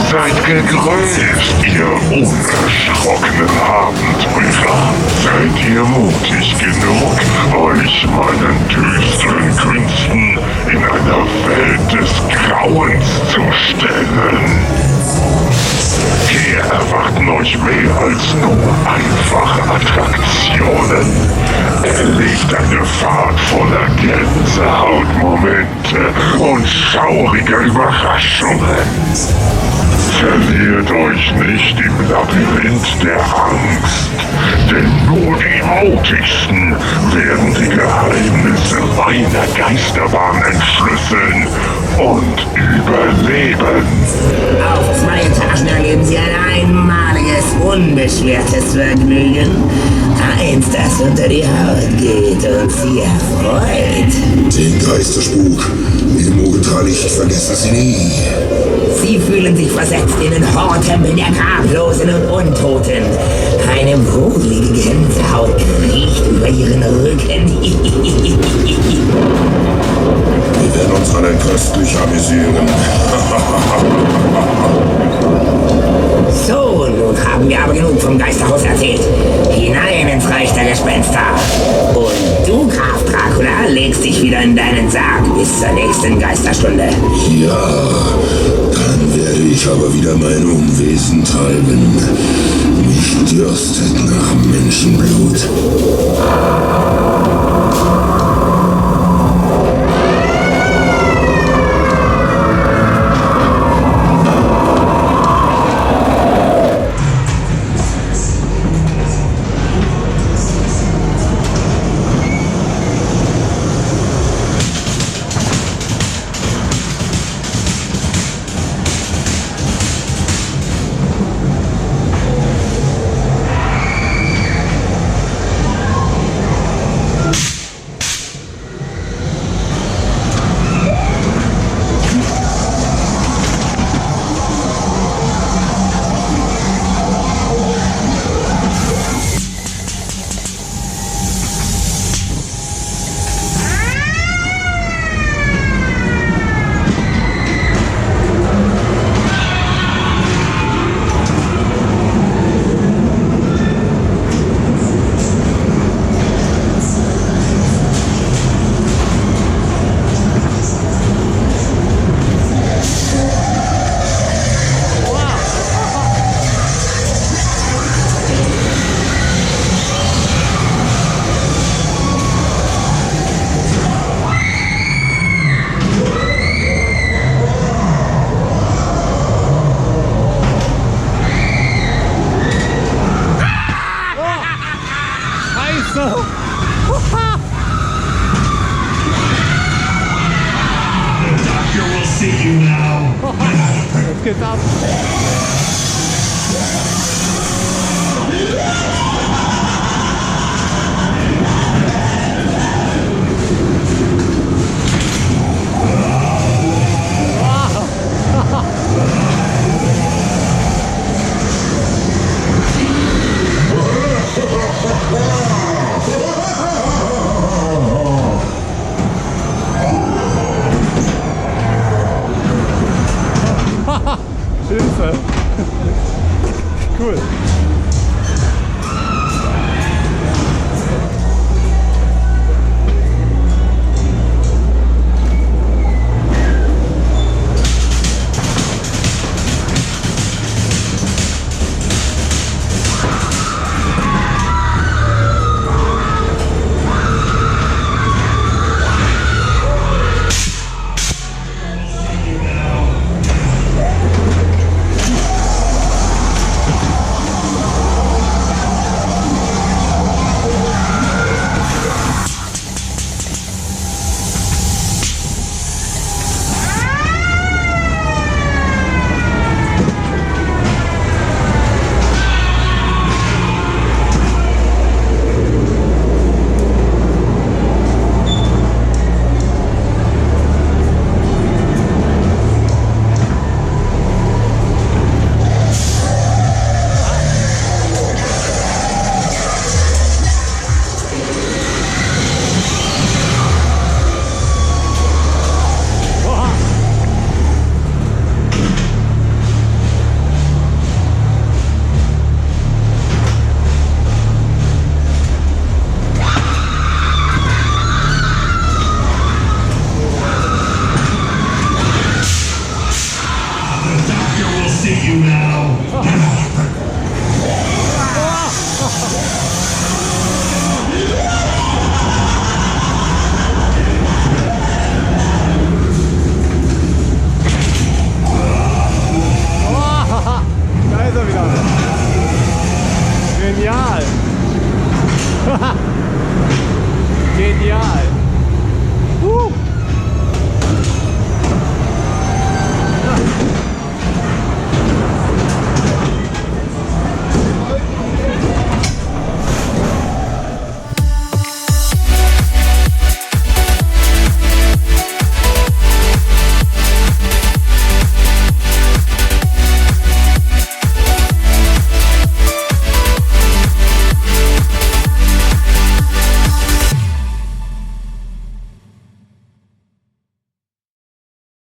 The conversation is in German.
Seid gegrüßt, ihr unerschrockenen Abenteurer. Seid ihr mutig genug, euch meinen düsteren Künsten in einer Welt des Grauens zu stellen? Hier erwarten euch mehr als nur einfache Attraktionen. Erlebt eine Fahrt voller Gänsehautmomente und schaurige Überraschungen. Verliert euch nicht im Labyrinth der Angst, denn nur die Mutigsten werden die Geheimnisse meiner Geisterbahn entschlüsseln und überleben. Auf 2 Etagen erleben Sie ein einmaliges, unbeschwertes Vergnügen. Eins, das unter die Haut geht und Sie erfreut. Den Geisterspuk im Urteillicht vergessen Sie nie. Sie fühlen sich versetzt in den Horrortempel der Grablosen und Untoten. Eine wohlige Gänsehaut kriecht über Ihren Rücken. Wir werden uns alle köstlich amüsieren. So, nun haben wir aber genug vom Geisterhaus erzählt. Hinein ins Reich der Gespenster. Und du, Graf Dracula, legst dich wieder in deinen Sarg bis zur nächsten Geisterstunde. Ja, dann werde ich aber wieder mein Unwesen treiben. Mich dürstet nach Menschenblut. Get up. Hilfe! Cool. see you now.